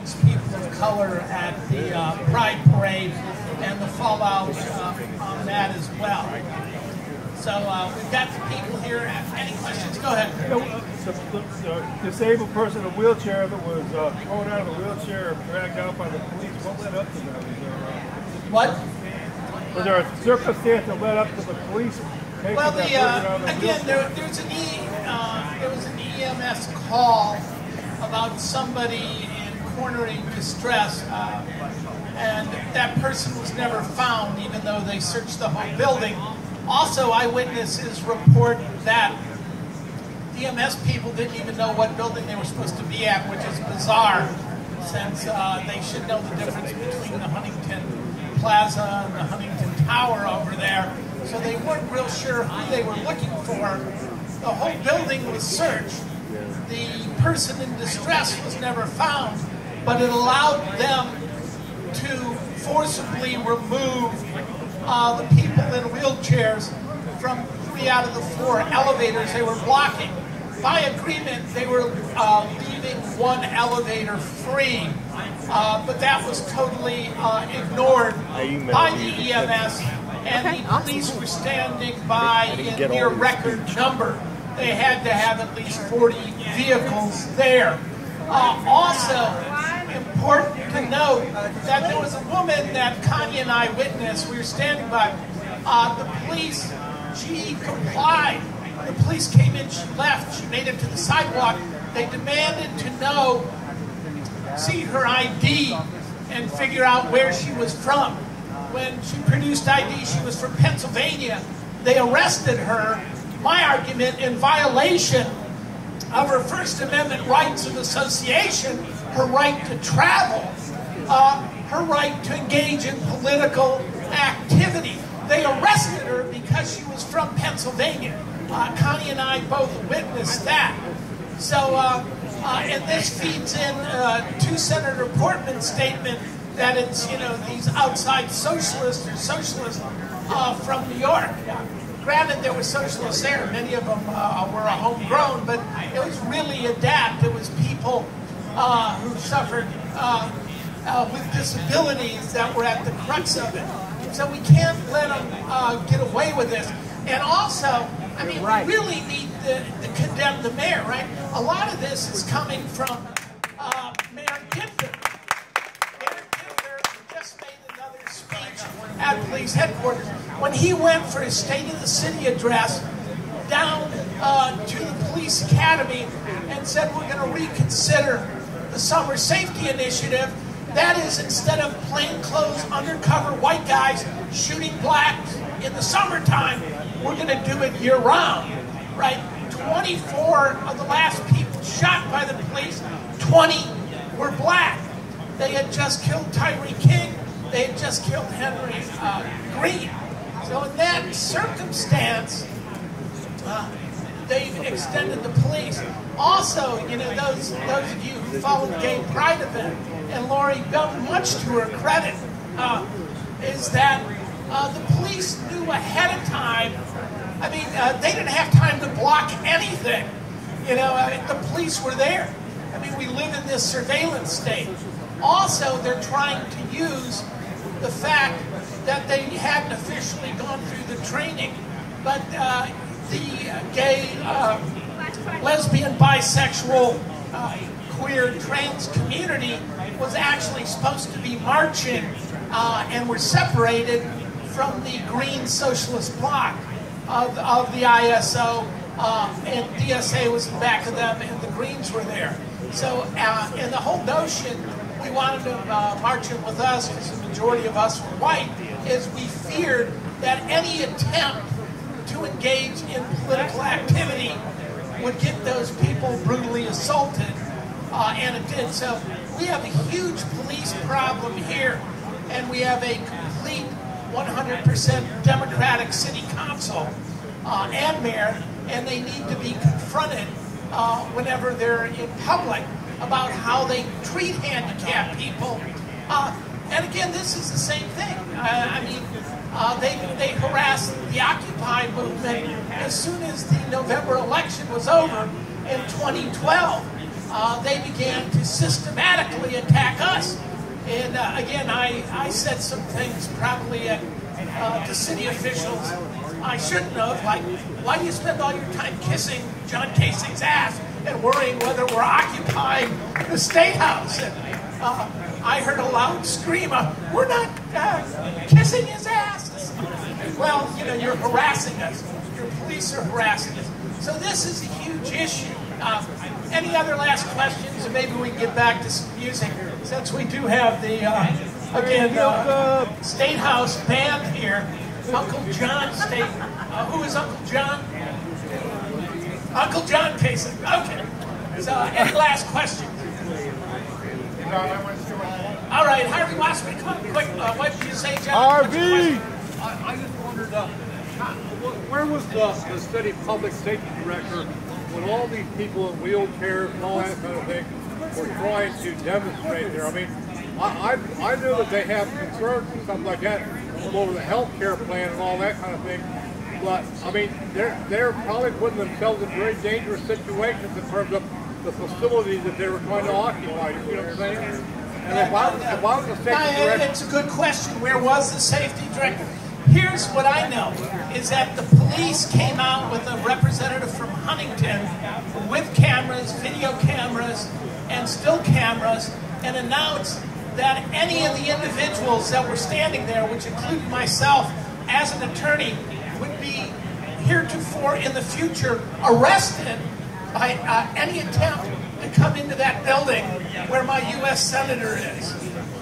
amongst people of color at the Pride Parade and the fallout on that as well. So we've got the people here. Any questions? Go ahead. The disabled person in a wheelchair that was thrown out of the wheelchair or dragged out by the police, what led up to that? What? Was there a circumstance that led up to the police taking well, that person out of the again, wheelchair? there was an EMS call about somebody in cornering distress, and that person was never found, even though they searched the whole building. Also, eyewitnesses report that the EMS people didn't even know what building they were supposed to be at, which is bizarre, since they should know the difference between the Huntington Plaza and the Huntington Tower over there. So they weren't real sure who they were looking for. The whole building was searched. The person in distress was never found, but it allowed them to forcibly remove the people in wheelchairs from 3 out of the 4 elevators they were blocking. By agreement, they were leaving 1 elevator free, but that was totally ignored by the EMS, and the police were standing by in near record number. They had to have at least 40 vehicles there. Also, important to note that there was a woman that Connie and I witnessed. We were standing by. The police, she complied. The police came in, she left, she made it to the sidewalk. They demanded to see her ID and figure out where she was from. When she produced ID, she was from Pennsylvania. They arrested her, my argument, in violation of her First Amendment rights of association, her right to travel, her right to engage in political activity. They arrested her because she was from Pennsylvania. Connie and I both witnessed that. So, and this feeds in to Senator Portman's statement that it's, these outside socialists or socialists from New York. Granted, there were socialists there. Many of them were homegrown, but it was really adapt. It was people who suffered with disabilities that were at the crux of it. So we can't let them get away with this. And also, I mean, we really need to condemn the mayor, right? A lot of this is coming from Mayor Gibson. Mayor Gibson just made another speech at police headquarters. When he went for his State of the City address down to the police academy and said, we're going to reconsider the summer safety initiative. That is, instead of plainclothes, undercover white guys shooting blacks in the summertime, we're going to do it year-round, right? 24 of the last people shot by the police, 20 were black. They had just killed Tyree King. They had just killed Henry Green. So in that circumstance, they've extended the police. Also, those of you who followed the Gay Pride event, and Lori Bell, much to her credit, is that the police knew ahead of time. I mean, they didn't have time to block anything. The police were there. I mean, we live in this surveillance state. Also, they're trying to use the fact that they hadn't officially gone through the training, but the gay, lesbian, bisexual, queer, trans community was actually supposed to be marching and were separated from the Green Socialist Bloc of the ISO, and DSA was in the back of them, and the Greens were there. So, and the whole notion, we wanted them marching with us, because the majority of us were white, is we feared that any attempt to engage in political activity would get those people brutally assaulted, and it did. So we have a huge police problem here, and we have a complete 100% Democratic city council and mayor, and they need to be confronted whenever they're in public about how they treat handicapped people. And again, this is the same thing. I mean, they harassed the Occupy movement as soon as the November election was over in 2012. They began to systematically attack And again, I said some things probably to city officials I shouldn't have, like, why do you spend all your time kissing John Kasich ass and worrying whether we're occupying the State House? And I heard a loud scream, we're not kissing his ass. Well, you know, you're harassing us. Your police are harassing us. So this is a huge issue. Any other last questions? And maybe we can get back to some music, since we do have the, State House band here. Uncle John State. Who is Uncle John? Uncle John Kasich. Okay. So, any last questions? All right, Harvey Wasserman, come on quick. What did you say, John? Harvey! I just wondered, where was the city public safety director when all these people in wheelchairs and all that kind of thing were trying to demonstrate there? I mean, I know that they have concerns and stuff like that over the health care plan and all that kind of thing, but I mean, they're probably putting themselves in very dangerous situations in terms of the facilities that they were trying to occupy. You know what I'm saying? And if I was a safety director, it's a good question. Where was the safety director? Here's what I know, is that the police came out with a representative from Huntington with cameras, video cameras, and still cameras, and announced that any of the individuals that were standing there, which included myself as an attorney, would be heretofore in the future arrested by any attempt to come into that building where my U.S. Senator is.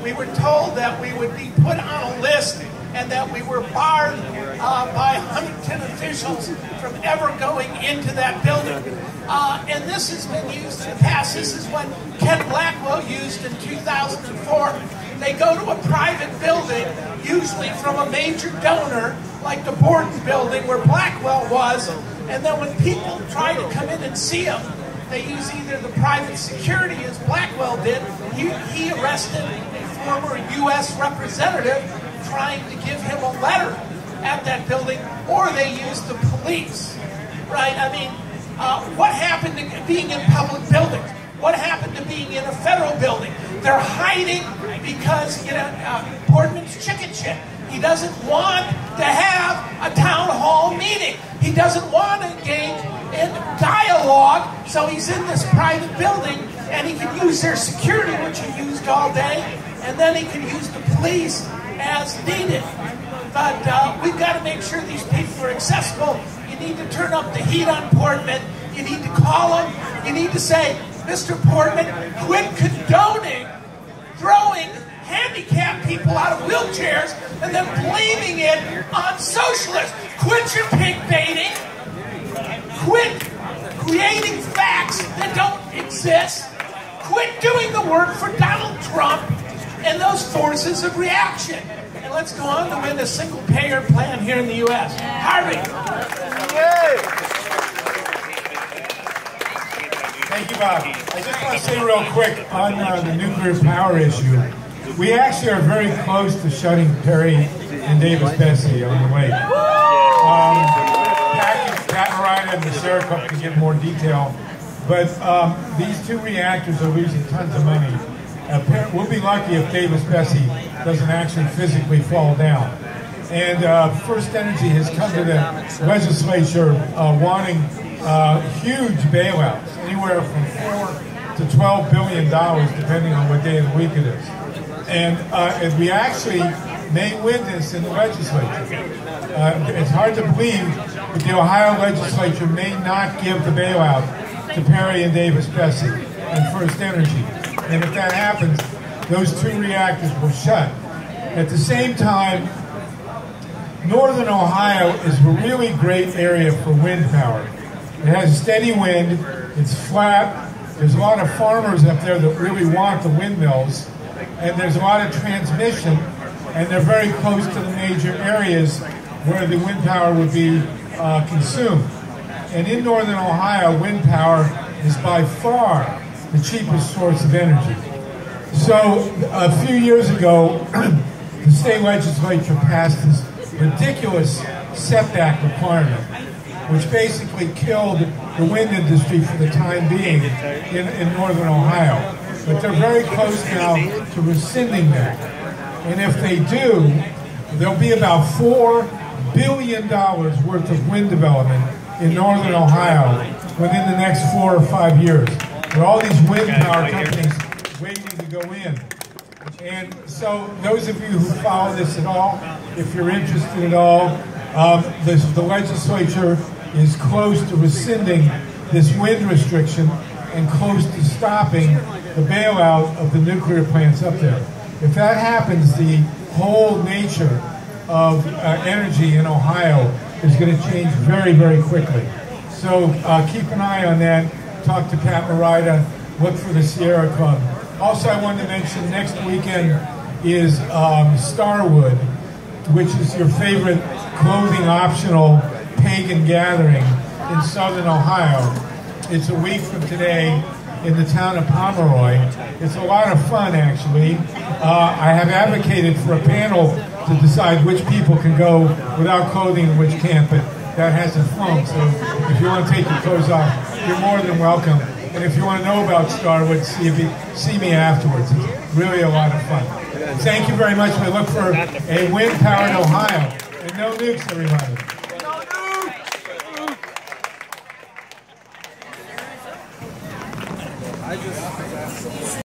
We were told that we would be put on a list and that we were barred by Huntington officials from ever going into that building. And this has been used in the past. This is what Ken Blackwell used in 2004. They go to a private building, usually from a major donor, like the Borden building where Blackwell was, and then when people try to come in and see him, they use either the private security, as Blackwell did. He arrested a former U.S. representative trying to give him a letter at that building, or they used the police, right? I mean, what happened to being in public buildings? What happened to being in a federal building? They're hiding because, you know, Portman's chicken shit. He doesn't want to have a town hall meeting. He doesn't want to engage in dialogue, so he's in this private building, and he can use their security, which he used all day, and then he can use the police as needed. But we've got to make sure these people are accessible. You need to turn up the heat on Portman. You need to call him. You need to say, Mr. Portman, quit condoning throwing handicapped people out of wheelchairs and then blaming it on socialists. Quit your pig baiting. Quit creating facts that don't exist. Quit doing the work for Donald Trump and those forces of reaction. And let's go on to win a single-payer plan here in the U.S. Harvey. Thank you, Bob. I just want to say real quick on the nuclear power issue. We actually are very close to shutting Perry and Davis-Besse on the lake. Pat Morita and the Sarah can give more detail. But these two reactors are losing tons of money. We'll be lucky if Davis-Besse doesn't actually physically fall down. And First Energy has come to the legislature wanting huge bailouts, anywhere from $4 to $12 billion, depending on what day of the week it is. And we actually may win this in the legislature. It's hard to believe, but the Ohio legislature may not give the bailout to Perry and Davis-Besse and First Energy. And if that happens, those two reactors will shut. At the same time, northern Ohio is a really great area for wind power. It has steady wind, it's flat, there's a lot of farmers up there that really want the windmills, and there's a lot of transmission, and they're very close to the major areas where the wind power would be consumed. And in northern Ohio, wind power is by far the cheapest source of energy. So a few years ago, the state legislature passed this ridiculous setback requirement, which basically killed the wind industry for the time being in northern Ohio. but they're very close now to rescinding that. And if they do, there'll be about $4 billion worth of wind development in northern Ohio within the next 4 or 5 years. There are all these wind power companies waiting to go in. And so those of you who follow this at all, if you're interested at all, the legislature is close to rescinding this wind restriction and close to stopping the bailout of the nuclear plants up there. If that happens, the whole nature of energy in Ohio is going to change very, very quickly. So keep an eye on that. Talk to Pat Morita. Look for the Sierra Club. Also, I wanted to mention next weekend is Starwood, which is your favorite clothing-optional pagan gathering in southern Ohio. It's a week from today in the town of Pomeroy. It's a lot of fun, actually. I have advocated for a panel to decide which people can go without clothing and which can't, but that hasn't flown. So if you want to take your clothes off, you're more than welcome. And if you want to know about Starwood, see me afterwards. It's really a lot of fun. Thank you very much. We look for a wind-powered Ohio. And no nukes, everybody.